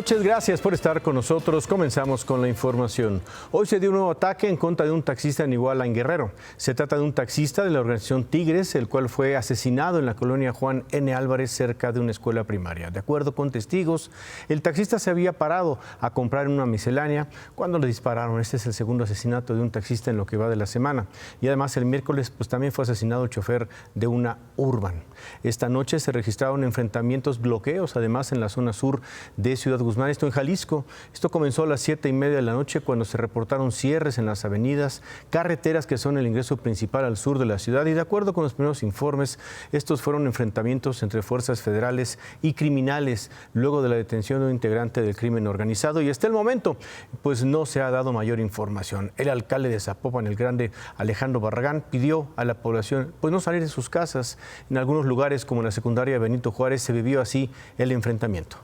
noches, gracias por estar con nosotros. Comenzamos con la información. Hoy se dio un nuevo ataque en contra de un taxista en Iguala, en Guerrero. Se trata de un taxista de la organización Tigres, el cual fue asesinado en la colonia Juan N. Álvarez, cerca de una escuela primaria. De acuerdo con testigos, el taxista se había parado a comprar en una miscelánea cuando le dispararon. Este es el segundo asesinato de un taxista en lo que va de la semana. Y además el miércoles también fue asesinado el chofer de una Urban. Esta noche se registraron enfrentamientos, bloqueos, además en la zona sur de Ciudad Guzmán, esto en Jalisco. Esto comenzó a las 7:30 de la noche cuando se reportaron cierres en las avenidas, carreteras que son el ingreso principal al sur de la ciudad, y de acuerdo con los primeros informes, estos fueron enfrentamientos entre fuerzas federales y criminales luego de la detención de un integrante del crimen organizado, y hasta el momento pues no se ha dado mayor información. El alcalde de Zapopan el Grande, Alejandro Barragán, pidió a la población pues no salir de sus casas. En algunos lugares como la secundaria Benito Juárez se vivió así el enfrentamiento.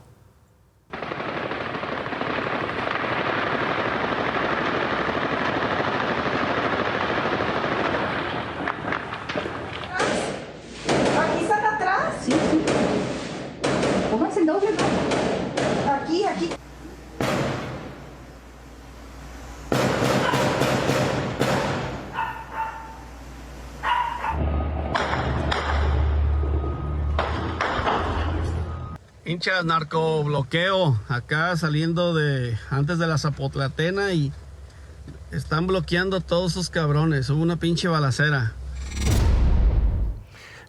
Hinchas, narcobloqueo acá saliendo antes de la Zapotlatena y están bloqueando todos esos cabrones. Hubo una pinche balacera.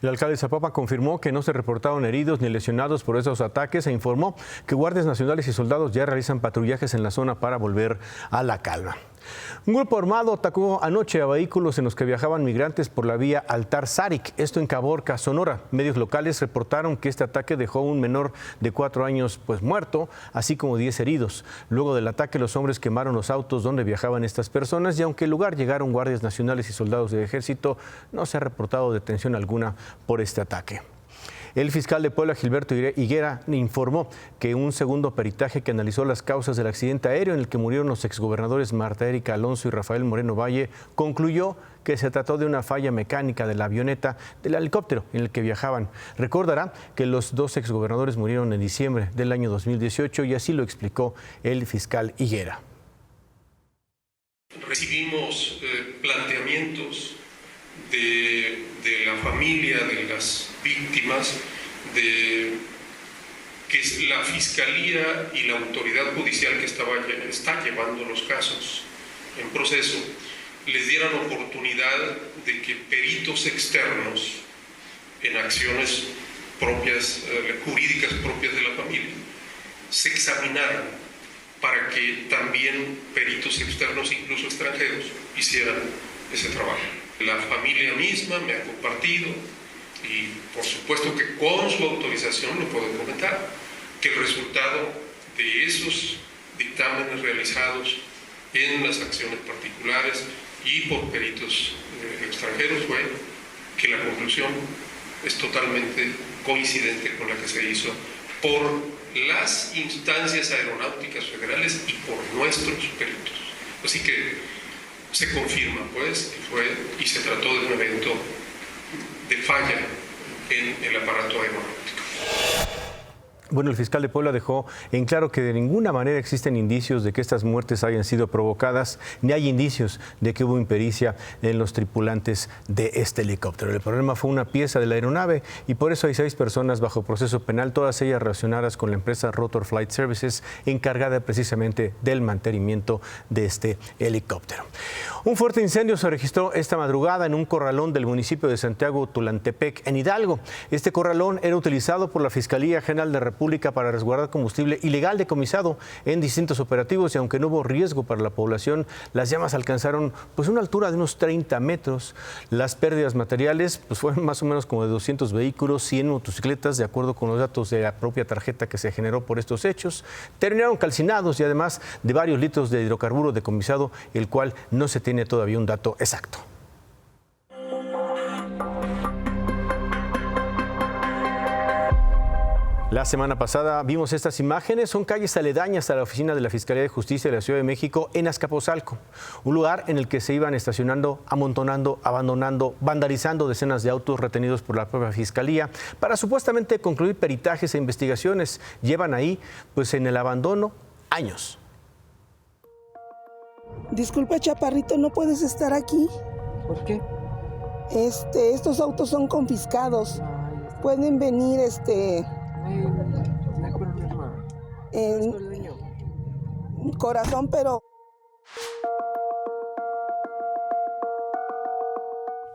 El alcalde de Zapopan confirmó que no se reportaron heridos ni lesionados por esos ataques e informó que guardias nacionales y soldados ya realizan patrullajes en la zona para volver a la calma. Un grupo armado atacó anoche a vehículos en los que viajaban migrantes por la vía Altar-Zarik, esto en Caborca, Sonora. Medios locales reportaron que este ataque dejó a un menor de 4 años muerto, así como 10 heridos. Luego del ataque, los hombres quemaron los autos donde viajaban estas personas y aunque al lugar llegaron guardias nacionales y soldados del ejército, no se ha reportado detención alguna por este ataque. El fiscal de Puebla, Gilberto Higuera, informó que un segundo peritaje que analizó las causas del accidente aéreo en el que murieron los exgobernadores Marta Erika Alonso y Rafael Moreno Valle concluyó que se trató de una falla mecánica de la avioneta del helicóptero en el que viajaban. Recordará que los dos exgobernadores murieron en diciembre del año 2018 y así lo explicó el fiscal Higuera. Recibimos planteamientos de la familia de las víctimas, de que la Fiscalía y la autoridad judicial que está llevando los casos en proceso les dieran oportunidad de que peritos externos en acciones propias, jurídicas propias de la familia, se examinaran para que también peritos externos, incluso extranjeros, hicieran ese trabajo. La familia misma me ha compartido, y por supuesto que con su autorización lo puedo comentar, que el resultado de esos dictámenes realizados en las acciones particulares y por peritos extranjeros fue que la conclusión es totalmente coincidente con la que se hizo por las instancias aeronáuticas federales y por nuestros peritos. Así que se confirma pues y se trató de un evento de falla en el aparato aeronáutico. Bueno, el fiscal de Puebla dejó en claro que de ninguna manera existen indicios de que estas muertes hayan sido provocadas, ni hay indicios de que hubo impericia en los tripulantes de este helicóptero. El problema fue una pieza de la aeronave y por eso hay 6 personas bajo proceso penal, todas ellas relacionadas con la empresa Rotor Flight Services, encargada precisamente del mantenimiento de este helicóptero. Un fuerte incendio se registró esta madrugada en un corralón del municipio de Santiago Tulantepec, en Hidalgo. Este corralón era utilizado por la Fiscalía General de República para resguardar combustible ilegal decomisado en distintos operativos y aunque no hubo riesgo para la población, las llamas alcanzaron una altura de unos 30 metros. Las pérdidas materiales fueron más o menos como de 200 vehículos, 100 motocicletas, de acuerdo con los datos de la propia tarjeta que se generó por estos hechos. Terminaron calcinados y además de varios litros de hidrocarburo decomisado, el cual no se tiene todavía un dato exacto. La semana pasada vimos estas imágenes, son calles aledañas a la oficina de la Fiscalía de Justicia de la Ciudad de México en Azcapotzalco, un lugar en el que se iban estacionando, amontonando, abandonando, vandalizando decenas de autos retenidos por la propia Fiscalía para supuestamente concluir peritajes e investigaciones. Llevan ahí, pues en el abandono, años. Disculpa, chaparrito, ¿no puedes estar aquí? ¿Por qué? Estos autos son confiscados. Pueden venir, No hay problema. corazón, pero...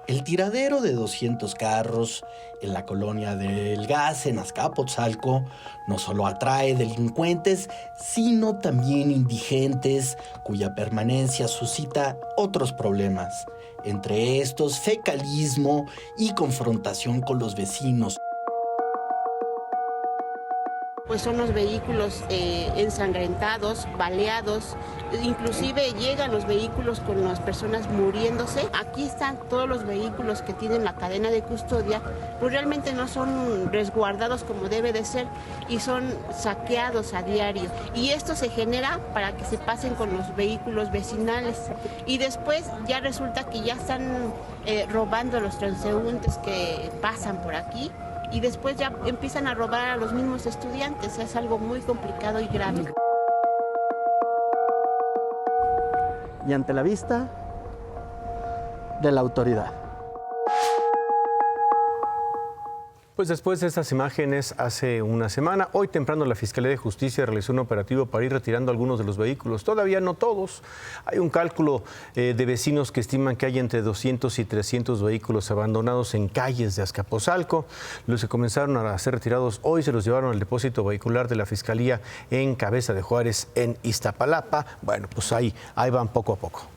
El tiradero de 200 carros en la colonia del Gas, en Azcapotzalco, no solo atrae delincuentes, sino también indigentes, cuya permanencia suscita otros problemas. Entre estos, fecalismo y confrontación con los vecinos. Pues son los vehículos ensangrentados, baleados, inclusive llegan los vehículos con las personas muriéndose. Aquí están todos los vehículos que tienen la cadena de custodia, pues realmente no son resguardados como debe de ser y son saqueados a diario. Y esto se genera para que se pasen con los vehículos vecinales. Y después ya resulta que ya están robando a los transeúntes que pasan por aquí. Y después ya empiezan a robar a los mismos estudiantes. Es algo muy complicado y grave. Y ante la vista de la autoridad. Pues después de estas imágenes, hace una semana, hoy temprano la Fiscalía de Justicia realizó un operativo para ir retirando algunos de los vehículos. Todavía no todos. Hay un cálculo de vecinos que estiman que hay entre 200 y 300 vehículos abandonados en calles de Azcapotzalco. Los que comenzaron a ser retirados hoy se los llevaron al depósito vehicular de la Fiscalía en Cabeza de Juárez, en Iztapalapa. Bueno, pues ahí van poco a poco.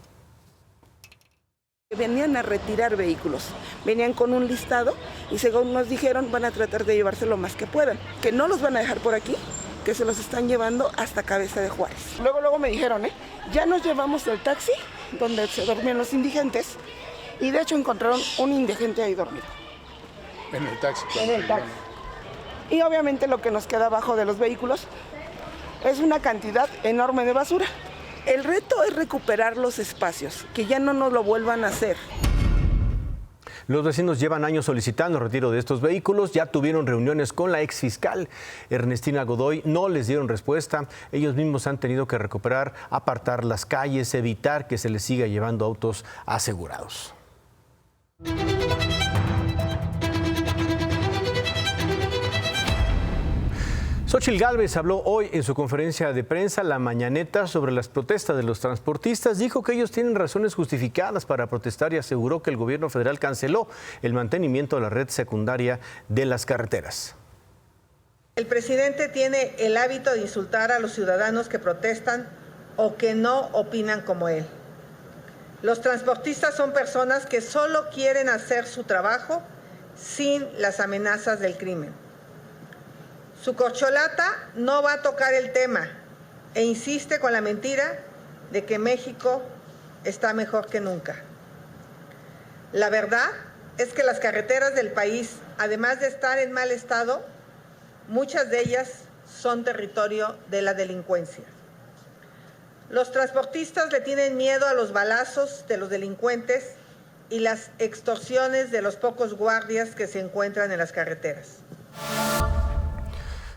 Venían a retirar vehículos, venían con un listado y según nos dijeron van a tratar de llevarse lo más que puedan, que no los van a dejar por aquí, que se los están llevando hasta Cabeza de Juárez. Luego me dijeron, ya nos llevamos el taxi donde se dormían los indigentes y de hecho encontraron un indigente ahí dormido. En el taxi. En el taxi. Y obviamente lo que nos queda abajo de los vehículos es una cantidad enorme de basura. El reto es recuperar los espacios, que ya no nos lo vuelvan a hacer. Los vecinos llevan años solicitando el retiro de estos vehículos, ya tuvieron reuniones con la exfiscal Ernestina Godoy, no les dieron respuesta. Ellos mismos han tenido que recuperar, apartar las calles, evitar que se les siga llevando autos asegurados. Xóchitl Gálvez habló hoy en su conferencia de prensa La Mañaneta sobre las protestas de los transportistas. Dijo que ellos tienen razones justificadas para protestar y aseguró que el gobierno federal canceló el mantenimiento de la red secundaria de las carreteras. El presidente tiene el hábito de insultar a los ciudadanos que protestan o que no opinan como él. Los transportistas son personas que solo quieren hacer su trabajo sin las amenazas del crimen. Su corcholata no va a tocar el tema e insiste con la mentira de que México está mejor que nunca. La verdad es que las carreteras del país, además de estar en mal estado, muchas de ellas son territorio de la delincuencia. Los transportistas le tienen miedo a los balazos de los delincuentes y las extorsiones de los pocos guardias que se encuentran en las carreteras.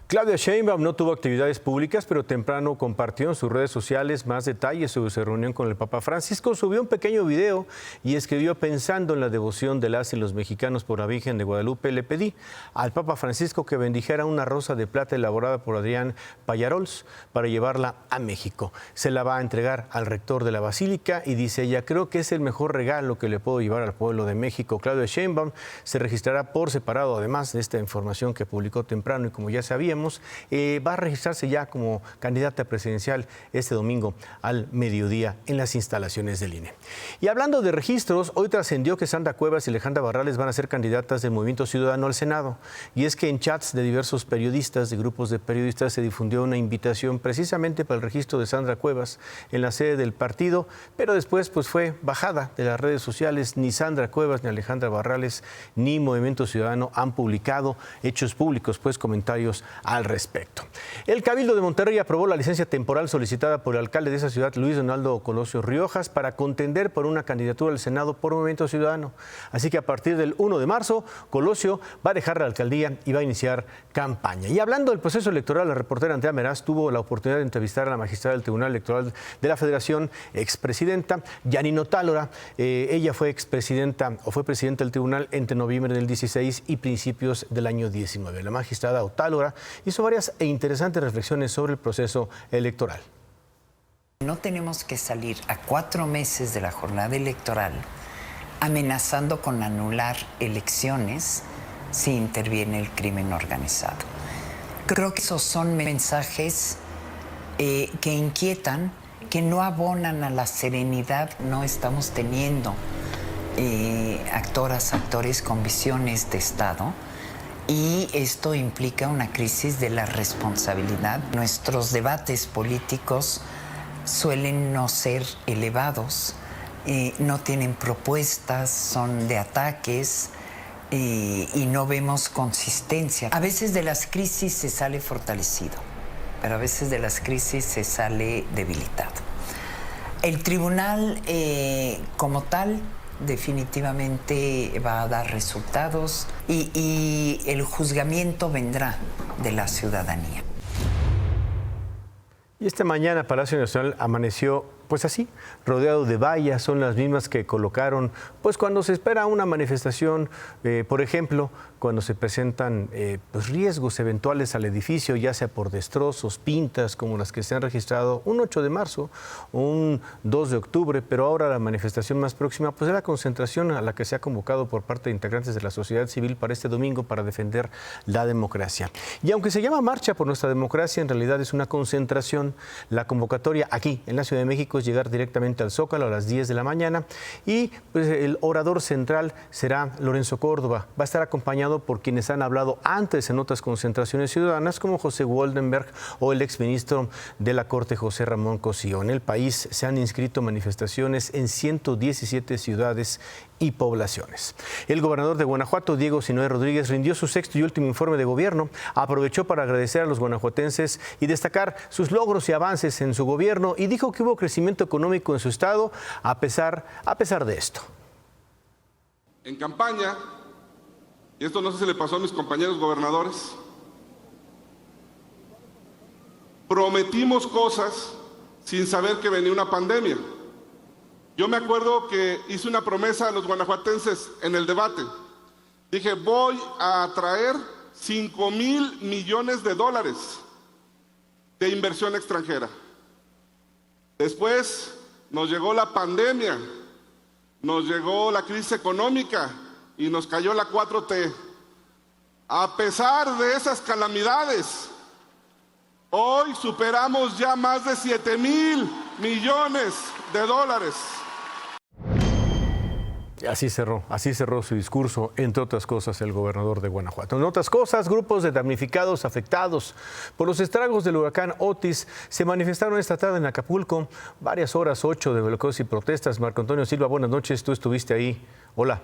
Claudia Sheinbaum no tuvo actividades públicas, pero temprano compartió en sus redes sociales más detalles sobre su reunión con el Papa Francisco. Subió un pequeño video y escribió: pensando en la devoción de las y los mexicanos por la Virgen de Guadalupe, le pedí al Papa Francisco que bendijera una rosa de plata elaborada por Adrián Pallarols para llevarla a México. Se la va a entregar al rector de la Basílica y dice ella: creo que es el mejor regalo que le puedo llevar al pueblo de México. Claudia Sheinbaum se registrará por separado, además de esta información que publicó temprano, y como ya sabíamos, va a registrarse ya como candidata presidencial este domingo al mediodía en las instalaciones del INE. Y hablando de registros, hoy trascendió que Sandra Cuevas y Alejandra Barrales van a ser candidatas del Movimiento Ciudadano al Senado. Y es que en chats de diversos periodistas, de grupos de periodistas, se difundió una invitación precisamente para el registro de Sandra Cuevas en la sede del partido, pero después pues fue bajada de las redes sociales. Ni Sandra Cuevas, ni Alejandra Barrales, ni Movimiento Ciudadano han publicado, hechos públicos, pues comentarios al respecto. El Cabildo de Monterrey aprobó la licencia temporal solicitada por el alcalde de esa ciudad, Luis Donaldo Colosio Riojas, para contender por una candidatura al Senado por Movimiento Ciudadano. Así que a partir del 1 de marzo, Colosio va a dejar la alcaldía y va a iniciar campaña. Y hablando del proceso electoral, la reportera Andrea Meraz tuvo la oportunidad de entrevistar a la magistrada del Tribunal Electoral de la Federación, expresidenta Yanine Otálora. Ella fue expresidenta o fue presidenta del tribunal entre noviembre del 16 y principios del año 19. La magistrada Otálora hizo varias e interesantes reflexiones sobre el proceso electoral. No tenemos que salir a 4 meses de la jornada electoral amenazando con anular elecciones si interviene el crimen organizado. Creo que esos son mensajes que inquietan, que no abonan a la serenidad. No estamos teniendo actores con visiones de Estado, y esto implica una crisis de la responsabilidad. Nuestros debates políticos suelen no ser elevados, no tienen propuestas, son de ataques y no vemos consistencia. A veces de las crisis se sale fortalecido, pero a veces de las crisis se sale debilitado. El tribunal como tal definitivamente va a dar resultados y el juzgamiento vendrá de la ciudadanía. Y esta mañana Palacio Nacional amaneció pues así, rodeado de vallas. Son las mismas que colocaron pues cuando se espera una manifestación, por ejemplo, cuando se presentan pues riesgos eventuales al edificio, ya sea por destrozos, pintas, como las que se han registrado un 8 de marzo, un 2 de octubre, pero ahora la manifestación más próxima pues es la concentración a la que se ha convocado por parte de integrantes de la sociedad civil para este domingo para defender la democracia. Y aunque se llama Marcha por Nuestra Democracia, en realidad es una concentración. La convocatoria aquí en la Ciudad de México es llegar directamente al Zócalo a las 10 de la mañana y pues el orador central será Lorenzo Córdoba. Va a estar acompañado por quienes han hablado antes en otras concentraciones ciudadanas como José Woldenberg o el exministro de la Corte José Ramón Cosío. En el país se han inscrito manifestaciones en 117 ciudades y poblaciones. El gobernador de Guanajuato, Diego Sinue Rodríguez, rindió su 6º y último informe de gobierno. Aprovechó para agradecer a los guanajuatenses y destacar sus logros y avances en su gobierno y dijo que hubo crecimiento económico en su estado a pesar de esto. En campaña, y esto no sé si le pasó a mis compañeros gobernadores, prometimos cosas sin saber que venía una pandemia. Yo me acuerdo que hice una promesa a los guanajuatenses en el debate. Dije, voy a traer $5,000 millones de inversión extranjera. Después nos llegó la pandemia, nos llegó la crisis económica y nos cayó la 4T. A pesar de esas calamidades, hoy superamos ya más de $7,000 millones. Así cerró su discurso, entre otras cosas, el gobernador de Guanajuato. En otras cosas, grupos de damnificados afectados por los estragos del huracán Otis se manifestaron esta tarde en Acapulco. Varias horas, 8 de bloqueos y protestas. Marco Antonio Silva, buenas noches, tú estuviste ahí. Hola.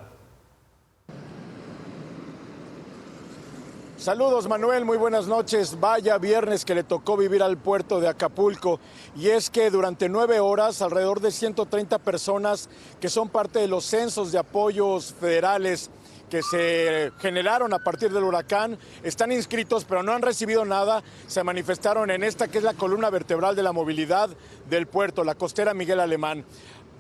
Saludos, Manuel, muy buenas noches. Vaya viernes que le tocó vivir al puerto de Acapulco. Y es que durante 9 horas, alrededor de 130 personas que son parte de los censos de apoyos federales que se generaron a partir del huracán, están inscritos pero no han recibido nada. Se manifestaron en esta que es la columna vertebral de la movilidad del puerto, la costera Miguel Alemán.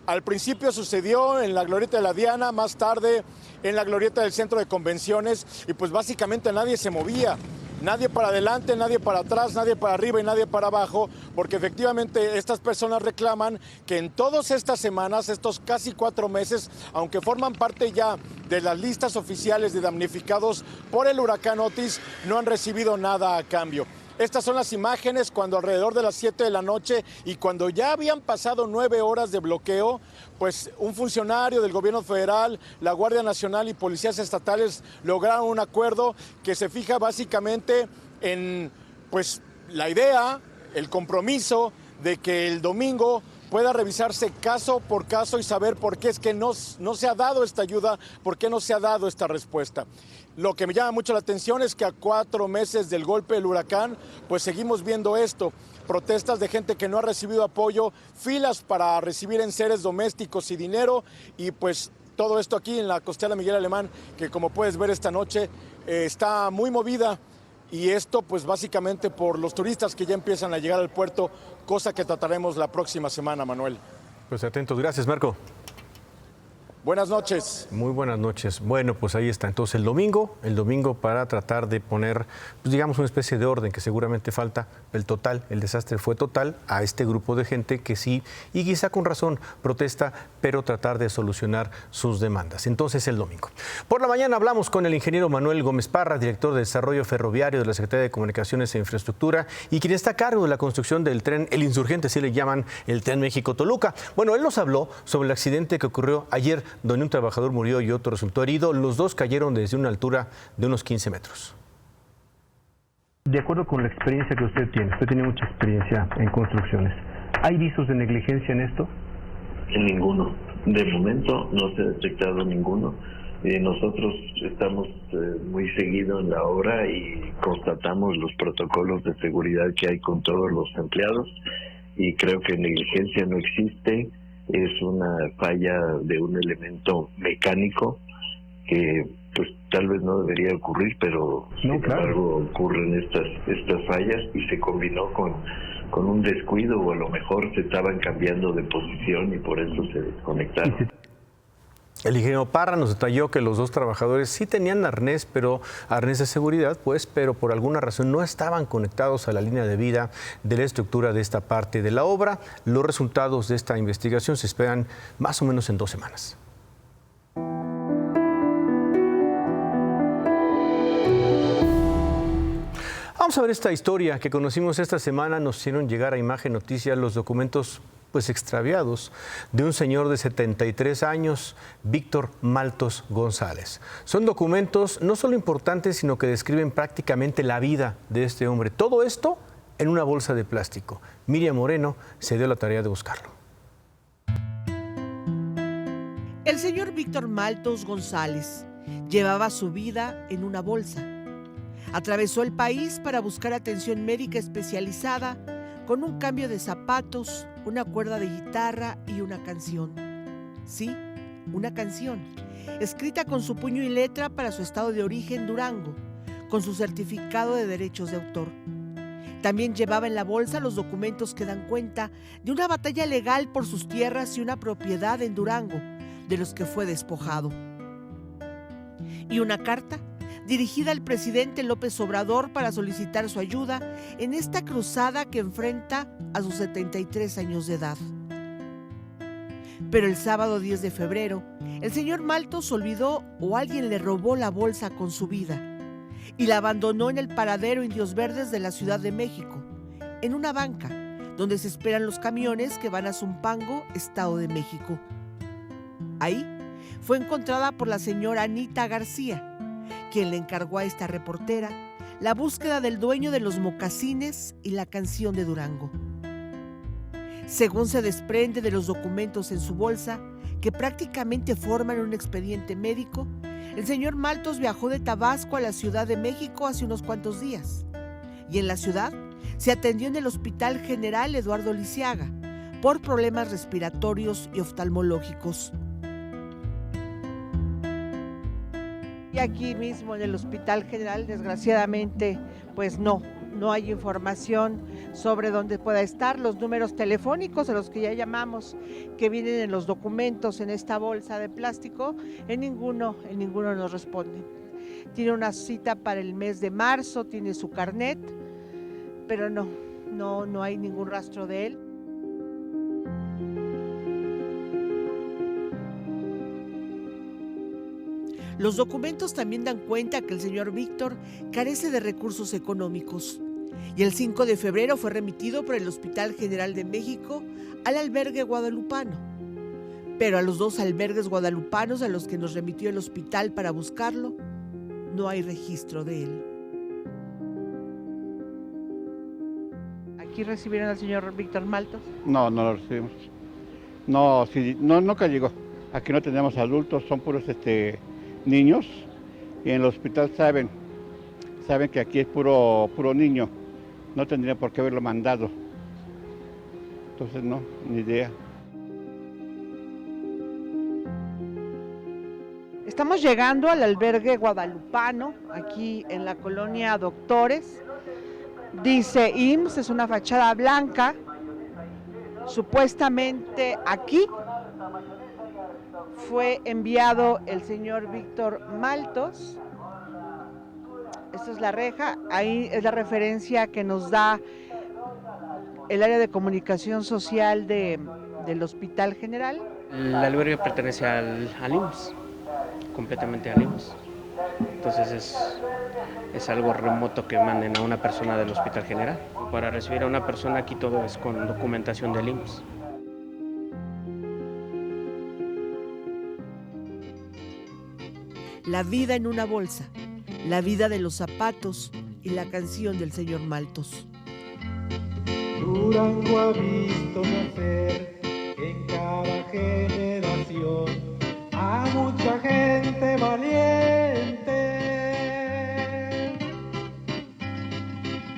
Al principio sucedió en la Glorieta de la Diana, más tarde en la Glorieta del Centro de Convenciones y pues básicamente nadie se movía. Nadie para adelante, nadie para atrás, nadie para arriba y nadie para abajo, porque efectivamente estas personas reclaman que en todas estas semanas, estos casi 4 meses, aunque forman parte ya de las listas oficiales de damnificados por el huracán Otis, no han recibido nada a cambio. Estas son las imágenes cuando alrededor de las 7 de la noche y cuando ya habían pasado 9 horas de bloqueo, pues un funcionario del gobierno federal, la Guardia Nacional y policías estatales lograron un acuerdo que se fija básicamente en pues la idea, el compromiso de que el domingo pueda revisarse caso por caso y saber por qué es que no se ha dado esta ayuda, por qué no se ha dado esta respuesta. Lo que me llama mucho la atención es que a 4 meses del golpe del huracán, pues seguimos viendo esto. Protestas de gente que no ha recibido apoyo, filas para recibir enseres domésticos y dinero, y pues todo esto aquí en la costera Miguel Alemán, que como puedes ver esta noche está muy movida, y esto pues básicamente por los turistas que ya empiezan a llegar al puerto, cosa que trataremos la próxima semana, Manuel. Pues atentos, gracias Marco. Buenas noches. Muy buenas noches. Bueno, pues ahí está. Entonces el domingo para tratar de poner, pues digamos, una especie de orden que seguramente falta. El desastre fue total a este grupo de gente que sí, y quizá con razón, protesta, pero tratar de solucionar sus demandas. Entonces el domingo. Por la mañana hablamos con el ingeniero Manuel Gómez Parra, director de Desarrollo Ferroviario de la Secretaría de Comunicaciones e Infraestructura, y quien está a cargo de la construcción del tren, el insurgente, así le llaman, el tren México-Toluca. Bueno, él nos habló sobre el accidente que ocurrió ayer, donde un trabajador murió y otro resultó herido. Los dos cayeron desde una altura de unos 15 metros. De acuerdo con la experiencia que usted tiene mucha experiencia en construcciones. ¿Hay visos de negligencia en esto? Ninguno. De momento no se ha detectado ninguno. Nosotros estamos muy seguido en la obra y constatamos los protocolos de seguridad que hay con todos los empleados, y creo que negligencia no existe. Es una falla de un elemento mecánico que pues tal vez no debería ocurrir, pero sin embargo ocurren estas fallas, y se combinó con un descuido, o a lo mejor se estaban cambiando de posición y por eso se desconectaron. El ingeniero Parra nos detalló que los dos trabajadores sí tenían arnés de seguridad, pero por alguna razón no estaban conectados a la línea de vida de la estructura de esta parte de la obra. Los resultados de esta investigación se esperan más o menos en 2 semanas. Vamos a ver esta historia que conocimos esta semana. Nos hicieron llegar a Imagen Noticias los documentos extraviados de un señor de 73 años, Víctor Maltos González. Son documentos no solo importantes, sino que describen prácticamente la vida de este hombre. Todo esto en una bolsa de plástico. Miriam Moreno se dio la tarea de buscarlo. El señor Víctor Maltos González llevaba su vida en una bolsa. Atravesó el país para buscar atención médica especializada con un cambio de zapatos, una cuerda de guitarra y una canción. Sí, una canción, escrita con su puño y letra para su estado de origen, Durango, con su certificado de derechos de autor. También llevaba en la bolsa los documentos que dan cuenta de una batalla legal por sus tierras y una propiedad en Durango, de los que fue despojado. Y una carta dirigida al presidente López Obrador para solicitar su ayuda en esta cruzada que enfrenta a sus 73 años de edad. Pero el sábado 10 de febrero, el señor Maltos olvidó o alguien le robó la bolsa con su vida y la abandonó en el paradero Indios Verdes de la Ciudad de México, en una banca donde se esperan los camiones que van a Zumpango, Estado de México. Ahí fue encontrada por la señora Anita García, quien le encargó a esta reportera la búsqueda del dueño de los mocasines y la canción de Durango. Según se desprende de los documentos en su bolsa, que prácticamente forman un expediente médico, el señor Maltos viajó de Tabasco a la Ciudad de México hace unos cuantos días. Y en la ciudad se atendió en el Hospital General Eduardo Lisiaga por problemas respiratorios y oftalmológicos. Y aquí mismo en el Hospital General, desgraciadamente, pues no hay información sobre dónde pueda estar. Los números telefónicos a los que ya llamamos, que vienen en los documentos en esta bolsa de plástico, en ninguno nos responden. Tiene una cita para el mes de marzo, tiene su carnet, pero no hay ningún rastro de él. Los documentos también dan cuenta que el señor Víctor carece de recursos económicos y el 5 de febrero fue remitido por el Hospital General de México al albergue guadalupano. Pero a los 2 albergues guadalupanos a los que nos remitió el hospital para buscarlo, no hay registro de él. ¿Aquí recibieron al señor Víctor Maltos? No lo recibimos. No, sí, no, nunca llegó. Aquí no tenemos adultos, son puros niños. Y en el hospital saben que aquí es puro niño. No tendría por qué haberlo mandado. Entonces no, ni idea. Estamos llegando al albergue guadalupano, aquí en la colonia Doctores. Dice IMSS, es una fachada blanca. Supuestamente aquí fue enviado el señor Víctor Maltos. Esta es la reja, ahí es la referencia que nos da el área de comunicación social del Hospital General. El albergue pertenece al IMSS, completamente al IMSS. Entonces es algo remoto que manden a una persona del Hospital General. Para recibir a una persona aquí todo es con documentación del IMSS. La vida en una bolsa, la vida de los zapatos y la canción del señor Maltos. Durango ha visto nacer en cada generación a mucha gente valiente,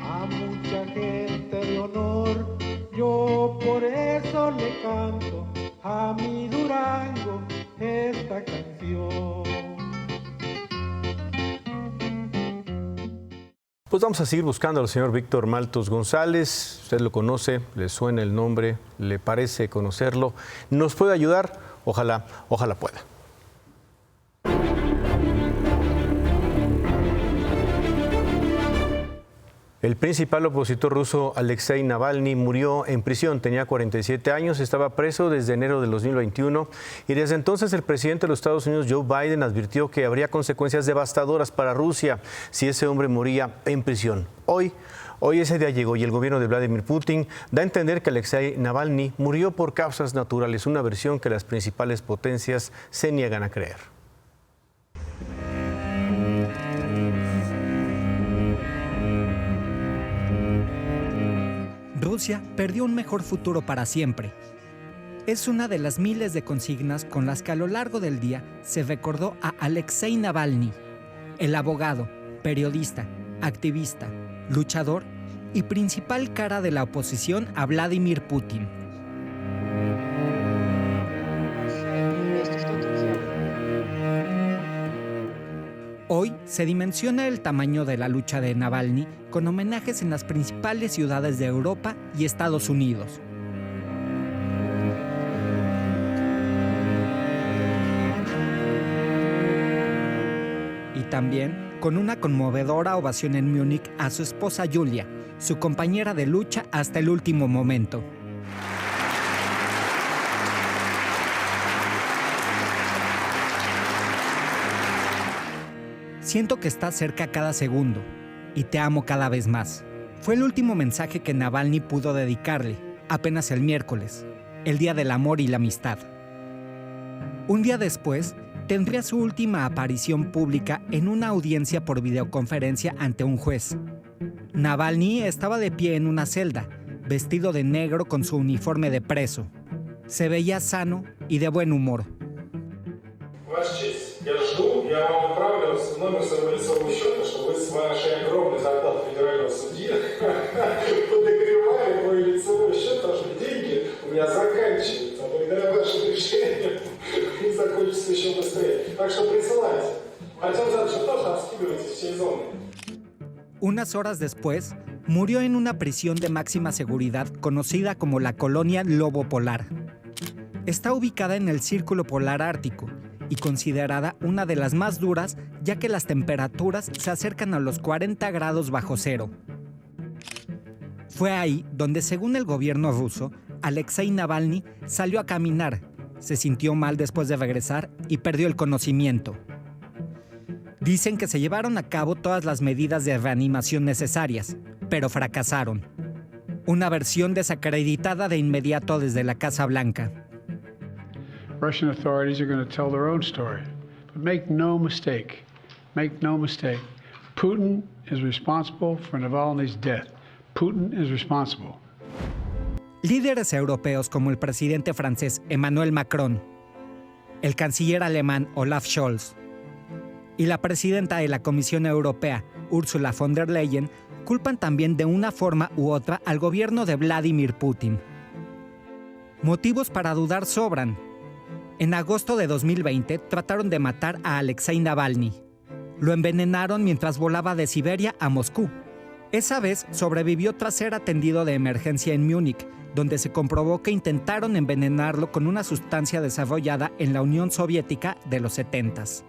a mucha gente de honor. Yo por eso le canto a mi Durango esta canción. Pues vamos a seguir buscando al señor Víctor Maltos González. Usted lo conoce, le suena el nombre, le parece conocerlo. ¿Nos puede ayudar? Ojalá pueda. El principal opositor ruso, Alexei Navalny, murió en prisión. Tenía 47 años, estaba preso desde enero del 2021 y desde entonces el presidente de los Estados Unidos, Joe Biden, advirtió que habría consecuencias devastadoras para Rusia si ese hombre moría en prisión. Hoy ese día llegó y el gobierno de Vladimir Putin da a entender que Alexei Navalny murió por causas naturales, una versión que las principales potencias se niegan a creer. Rusia perdió un mejor futuro para siempre. Es una de las miles de consignas con las que a lo largo del día se recordó a Alexei Navalny, el abogado, periodista, activista, luchador y principal cara de la oposición a Vladimir Putin. Hoy se dimensiona el tamaño de la lucha de Navalny con homenajes en las principales ciudades de Europa y Estados Unidos. Y también con una conmovedora ovación en Múnich a su esposa Julia, su compañera de lucha hasta el último momento. Siento que estás cerca cada segundo y te amo cada vez más. Fue el último mensaje que Navalny pudo dedicarle, apenas el miércoles, el Día del Amor y la Amistad. Un día después, tendría su última aparición pública en una audiencia por videoconferencia ante un juez. Navalny estaba de pie en una celda, vestido de negro con su uniforme de preso. Se veía sano y de buen humor. Я жду, я вам отправлю номер своего лицевого счета, что вы с вашей огромной зарплаты федерального судьи подогревали мой лицевой счет, потому что деньги у меня заканчиваются. Благодаря вашим решениям их закончится еще быстрее. Так что присылайте. Артем Задович, тоже скидывайтесь всей зоны. Unas horas después, murió en una prisión de máxima seguridad conocida como la Colonia Lobo Polar. Está ubicada en el Círculo Polar Ártico y considerada una de las más duras, ya que las temperaturas se acercan a los 40 grados bajo cero. Fue ahí donde, según el gobierno ruso, Alexei Navalny salió a caminar, se sintió mal después de regresar y perdió el conocimiento. Dicen que se llevaron a cabo todas las medidas de reanimación necesarias, pero fracasaron. Una versión desacreditada de inmediato desde la Casa Blanca. Russian authorities are going to tell their own story. But make no mistake, Putin is responsible for Navalny's death. Putin is responsible. Líderes europeos como el presidente francés Emmanuel Macron, el canciller alemán Olaf Scholz y la presidenta de la Comisión Europea, Ursula von der Leyen, culpan también de una forma u otra al gobierno de Vladimir Putin. Motivos para dudar sobran. En agosto de 2020 trataron de matar a Alexei Navalny. Lo envenenaron mientras volaba de Siberia a Moscú. Esa vez sobrevivió tras ser atendido de emergencia en Múnich, donde se comprobó que intentaron envenenarlo con una sustancia desarrollada en la Unión Soviética de los 70s.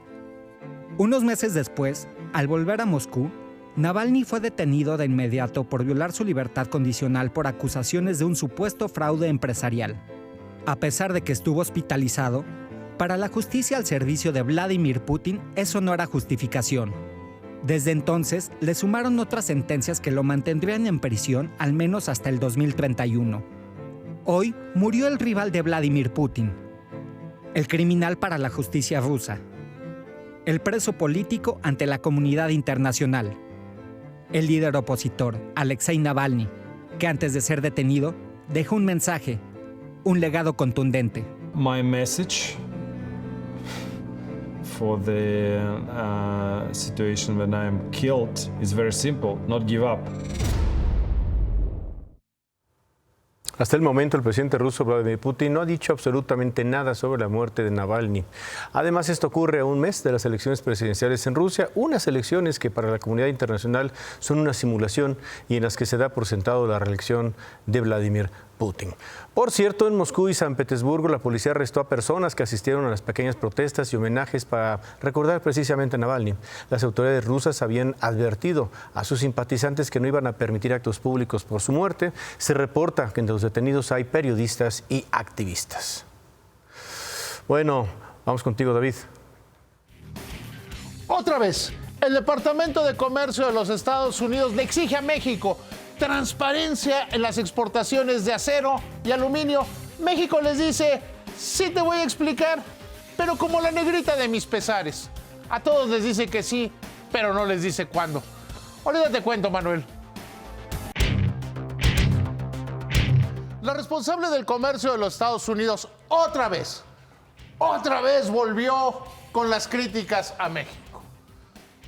Unos meses después, al volver a Moscú, Navalny fue detenido de inmediato por violar su libertad condicional por acusaciones de un supuesto fraude empresarial. A pesar de que estuvo hospitalizado, para la justicia al servicio de Vladimir Putin eso no era justificación. Desde entonces, le sumaron otras sentencias que lo mantendrían en prisión al menos hasta el 2031. Hoy murió el rival de Vladimir Putin, el criminal para la justicia rusa, el preso político ante la comunidad internacional, el líder opositor, Alexei Navalny, que antes de ser detenido, dejó un mensaje, un legado contundente. My message for the situation when I am killed is very simple, not give up. Hasta el momento, el presidente ruso Vladimir Putin no ha dicho absolutamente nada sobre la muerte de Navalny. Además, esto ocurre a un mes de las elecciones presidenciales en Rusia, unas elecciones que para la comunidad internacional son una simulación y en las que se da por sentado la reelección de Vladimir Putin. Por cierto, en Moscú y San Petersburgo, la policía arrestó a personas que asistieron a las pequeñas protestas y homenajes para recordar precisamente a Navalny. Las autoridades rusas habían advertido a sus simpatizantes que no iban a permitir actos públicos por su muerte. Se reporta que entre los detenidos hay periodistas y activistas. Bueno, vamos contigo, David. Otra vez, el Departamento de Comercio de los Estados Unidos le exige a México transparencia en las exportaciones de acero y aluminio. México les dice, sí te voy a explicar, pero como la negrita de mis pesares. A todos les dice que sí, pero no les dice cuándo. Ahorita te cuento, Manuel. La responsable del comercio de los Estados Unidos otra vez volvió con las críticas a México.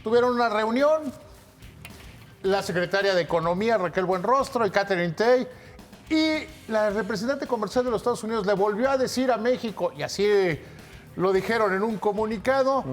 Tuvieron una reunión, la secretaria de Economía, Raquel Buenrostro, y Catherine Tai, y la representante comercial de los Estados Unidos le volvió a decir a México, y así lo dijeron en un comunicado,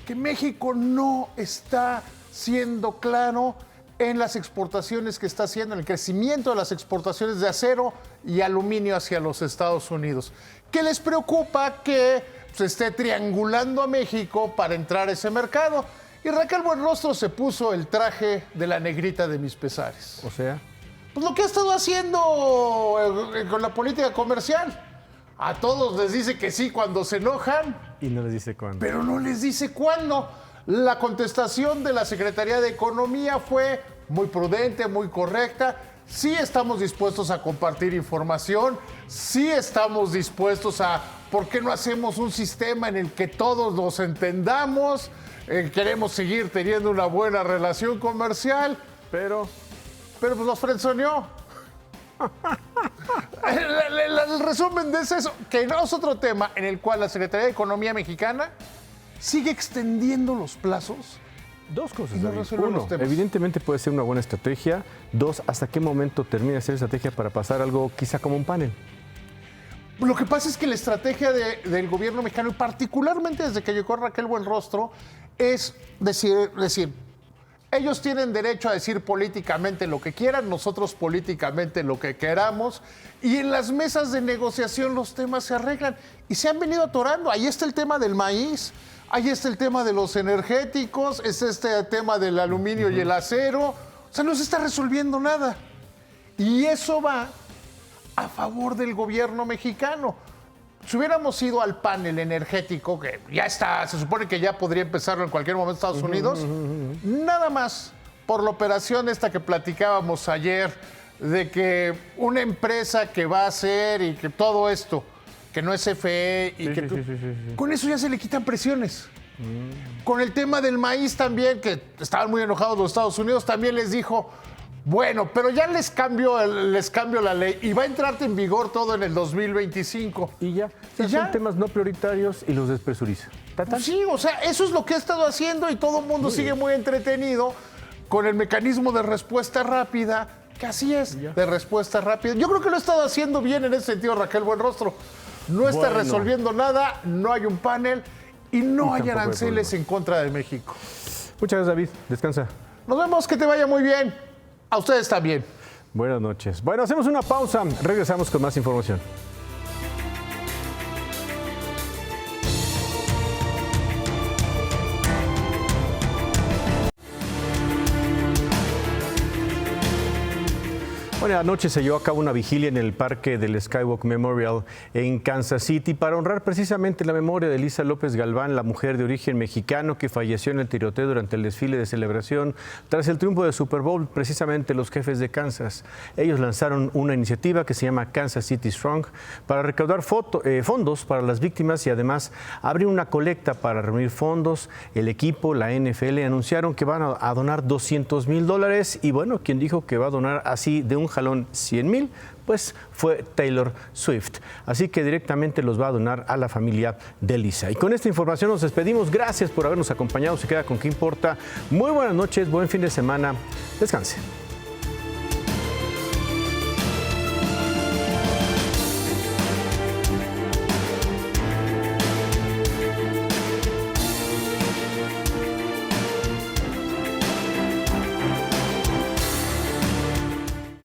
que México no está siendo claro en las exportaciones que está haciendo, en el crecimiento de las exportaciones de acero y aluminio hacia los Estados Unidos. Que les preocupa que se esté triangulando a México para entrar a ese mercado. Y Raquel Buenrostro se puso el traje de la negrita de mis pesares. O sea, pues lo que ha estado haciendo con la política comercial. A todos les dice que sí cuando se enojan. Y no les dice cuándo. Pero no les dice cuándo. La contestación de la Secretaría de Economía fue muy prudente, muy correcta. Sí estamos dispuestos a compartir información. Sí estamos dispuestos a... ¿Por qué no hacemos un sistema en el que todos nos entendamos? Queremos seguir teniendo una buena relación comercial. Pero pues los frenzoneó. El resumen de eso, que no es otro tema en el cual la Secretaría de Economía mexicana sigue extendiendo los plazos. Dos cosas, no David. Uno, evidentemente puede ser una buena estrategia. Dos, ¿hasta qué momento termina de ser estrategia para pasar algo quizá como un panel? Lo que pasa es que la estrategia del gobierno mexicano, y particularmente desde que llegó Raquel Buenrostro, es decir, ellos tienen derecho a decir políticamente lo que quieran, nosotros políticamente lo que queramos, y en las mesas de negociación los temas se arreglan y se han venido atorando. Ahí está el tema del maíz, ahí está el tema de los energéticos, es este tema del aluminio y el acero. O sea, no se está resolviendo nada. Y eso va a favor del gobierno mexicano. Si hubiéramos ido al panel energético, que ya está, se supone que ya podría empezarlo en cualquier momento Estados Unidos, nada más por la operación esta que platicábamos ayer, de que una empresa que va a hacer y que todo esto, que no es CFE, y con eso ya se le quitan presiones. Con el tema del maíz también, que estaban muy enojados los Estados Unidos, también les dijo, Bueno, pero ya les cambio la ley y va a entrar en vigor todo en el 2025. Y ya, son temas no prioritarios y los despresuriza. Pues sí, o sea, eso es lo que he estado haciendo y todo el mundo sigue muy entretenido con el mecanismo de respuesta rápida, que así es, de respuesta rápida. Yo creo que lo he estado haciendo bien en ese sentido, Raquel Buenrostro. No está resolviendo nada, no hay un panel y no hay aranceles en contra de México. Muchas gracias, David. Descansa. Nos vemos, que te vaya muy bien. A ustedes también. Buenas noches. Bueno, hacemos una pausa. Regresamos con más información. Bueno, anoche se llevó a cabo una vigilia en el parque del Skywalk Memorial en Kansas City para honrar precisamente la memoria de Elisa López Galván, la mujer de origen mexicano que falleció en el tiroteo durante el desfile de celebración tras el triunfo de Super Bowl, precisamente los jefes de Kansas. Ellos lanzaron una iniciativa que se llama Kansas City Strong para recaudar fondos para las víctimas y además abrir una colecta para reunir fondos. El equipo, la NFL, anunciaron que van a donar $200,000 y bueno, quien dijo que va a donar así de un jalón 100,000, pues fue Taylor Swift. Así que directamente los va a donar a la familia de Elisa. Y con esta información nos despedimos. Gracias por habernos acompañado. Se queda con ¿Qué importa? Muy buenas noches, buen fin de semana. Descanse.